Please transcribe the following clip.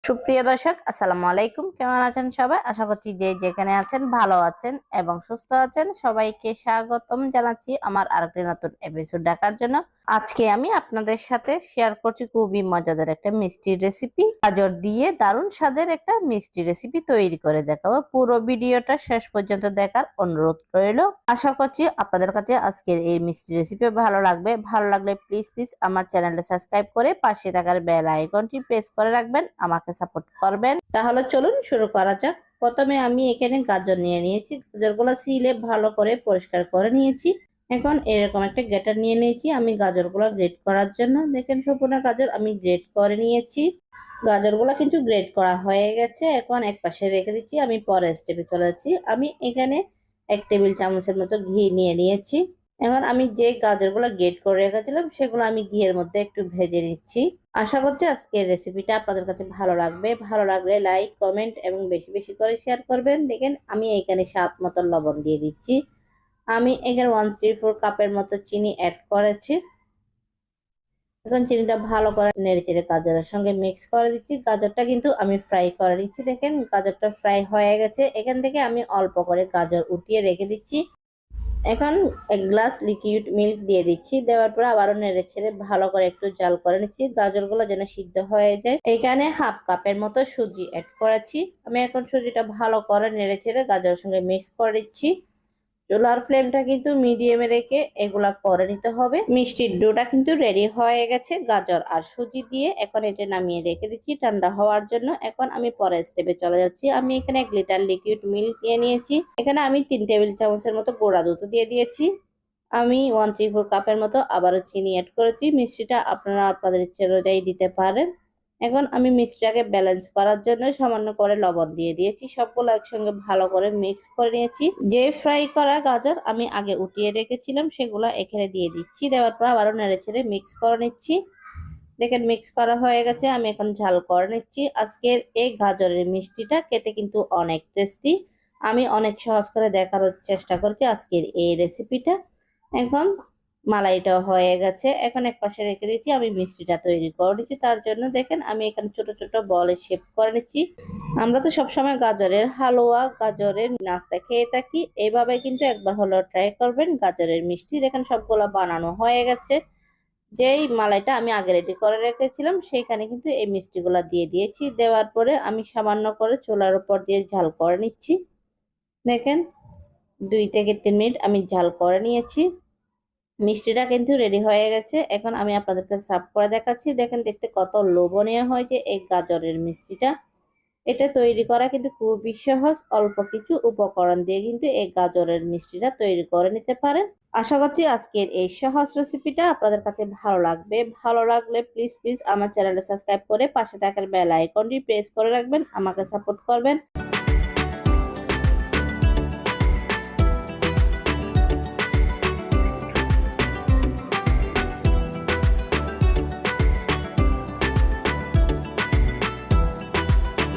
সুপ্রিয় দর্শক, আসসালামু আলাইকুম। কেমন আছেন সবাই? আশা করছি যে যেখানে আছেন ভালো আছেন এবং সুস্থ আছেন। সবাইকে স্বাগতম জানাচ্ছি আমার আরেকটি নতুন এপিসোড দেখার জন্য। আজকে আমি আপনাদের সাথে শেয়ার করছি খুবই মজাদার একটা মিষ্টি রেসিপি। গাজর দিয়ে দারুণ স্বাদের একটা মিষ্টি রেসিপি তৈরি করে দেখাবো। পুরো ভিডিওটা শেষ পর্যন্ত দেখার অনুরোধ রইল। আশা করছি আপনাদের কাছে আজকের এই মিষ্টি রেসিপি ভালো লাগবে। ভালো লাগলে প্লিজ আমার চ্যানেলটা সাবস্ক্রাইব করে পাশে থাকার বেল আইকনটি প্রেস করে রাখবেন, আমাকে সাপোর্ট করবেন। তাহলে চলুন শুরু করা যাক। প্রথমে আমি এখানে গাজর নিয়ে নিয়েছি। গাজরগুলো সিলে ভালো করে পরিষ্কার করে নিয়েছি। এখন এরকম একটা গ্রেটার নিয়ে নিয়েছি আমি গাজরগুলো গ্রেট করার জন্য। দেখেন সম্পূর্ণ গাজর আমি গ্রেট করে নিয়েছি। গাজরগুলো কিন্তু গ্রেট করা হয়ে গেছে। এখন এক পাশে রেখে দিচ্ছি। আমি পরের স্টেপে চলে যাচ্ছি। আমি এখানে 1 টেবিল চামচের মতো ঘি নিয়ে নিয়েছি। এখন আমি যে গাজরগুলো গ্রেট করে রেখেছিলাম সেগুলো আমি ঘিয়ের মধ্যে একটু ভেজে নিচ্ছি। আশা করছি আজকের রেসিপিটা আপনাদের কাছে ভালো লাগবে। ভালো লাগলে লাইক, কমেন্ট এবং বেশি বেশি করে শেয়ার করবেন। দেখেন আমি এখানে স্বাদ মতো লবণ দিয়ে দিচ্ছি। আমি এখানে 1/3 কাপের মতো চিনি অ্যাড করেছি। এখন চিনিটা ভালো করে নেড়েচেড়ে গাজরের সঙ্গে মিক্স করে দিচ্ছি। গাজরটা কিন্তু আমি ফ্রাই করে নিচ্ছি। দেখেন গাজরটা ফ্রাই হয়ে গেছে। এখান থেকে আমি অল্প করে গাজর উঠিয়ে রেখে দিচ্ছি। এখন 1 গ্লাস লিকুইড মিল্ক দিয়ে দিচ্ছি। দেওয়ার পর আবারও নেড়েচেড়ে ভালো করে একটু জাল করে নিচ্ছি, গাজরগুলো যেন সিদ্ধ হয়ে যায়। এখানে 1/2 কাপের মতো সুজি অ্যাড করেছি। আমি এখন সুজিটা ভালো করে নেড়েচেড়ে গাজরের সঙ্গে মিক্স করে দিচ্ছি। চুলার ফ্লেমটা কিন্তু মিডিয়ামে রেখে এগুলা করে নিতে হবে। মিষ্টির ডোটা কিন্তু রেডি হয়ে গেছে গাজর আর সুজি দিয়ে। এখন এটা নামিয়ে রেখে দিচ্ছি ঠান্ডা হওয়ার জন্য। এখন আমি পরের স্টেপে চলে যাচ্ছি। আমি এখানে 1 লিটার লিকুইড মিল্ক নিয়ে নিয়েছি। এখানে আমি 3 টেবিল চামচের মতো গুঁড়া দুধ দিয়ে দিয়েছি। আমি 1/3 কাপের মতো আবারও চিনি অ্যাড করেছি। মিষ্টিটা আপনারা আপনাদের ইচ্ছে অনুযায়ী দিতে পারেন। এখন আমি মিষ্টিটাকে ব্যালেন্স করার জন্য সামান্য করে লবণ দিয়ে দিয়েছি। সবগুলো একসঙ্গে ভালো করে মিক্স করে নিয়েছি। যে ফ্রাই করা গাজর আমি আগে উঠিয়ে রেখেছিলাম সেগুলো এখানে দিয়ে দিচ্ছি। দেওয়ার পর আবারও নেড়েচেড়ে মিক্স করে নিচ্ছি। দেখেন মিক্স করা হয়ে গেছে। আমি এখন ঝাল করে নিচ্ছি। আজকের এই গাজরের মিষ্টিটা খেতে কিন্তু অনেক টেস্টি। আমি অনেক সহজ করে দেখানোর চেষ্টা করছি আজকের এই রেসিপিটা। এখন মালাইটা হয়ে গেছে। এখন এক পাশে রেখে দিচ্ছি। আমি মিষ্টিটা তৈরি করে নিচ্ছি। তার জন্য দেখেন আমি এখানে ছোট ছোট বলে শেপ করে নিচ্ছি। আমরা তো সবসময় গাজরের হালুয়া, গাজরের নাস্তা খেয়ে থাকি। এইভাবে কিন্তু একবার হলো ট্রাই করবেন গাজরের মিষ্টি। দেখেন সবগুলো বানানো হয়ে গেছে। যেই মালাইটা আমি আগে রেডি করে রেখেছিলাম সেইখানে কিন্তু এই মিষ্টিগুলা দিয়ে দিয়েছি। দেওয়ার পরে আমি সামান্য করে চুলার উপর দিয়ে ঝাল করে নিচ্ছি। দেখেন 2 থেকে 3 মিনিট আমি ঝাল করে নিয়েছি। মিষ্টিটা কিন্তু রেডি হয়ে গেছে। এখন আমি আপনাদেরকে সার্ভ করে দেখাচ্ছি। দেখেন দেখতে কত লোভনীয় হয়েছে এই গাজরের মিষ্টিটা। এটা তৈরি করা কিন্তু খুবই সহজ। অল্প কিছু উপকরণ দিয়ে কিন্তু এই গাজরের মিষ্টিটা তৈরি করে নিতে পারেন। আশা করছি আজকের এই সহজ রেসিপিটা আপনাদের কাছে ভালো লাগবে। ভালো লাগলে প্লিজ আমার চ্যানেলটা সাবস্ক্রাইব করে পাশে থাকার বেল আইকনটি প্রেস করে রাখবেন, আমাকে সাপোর্ট করবেন।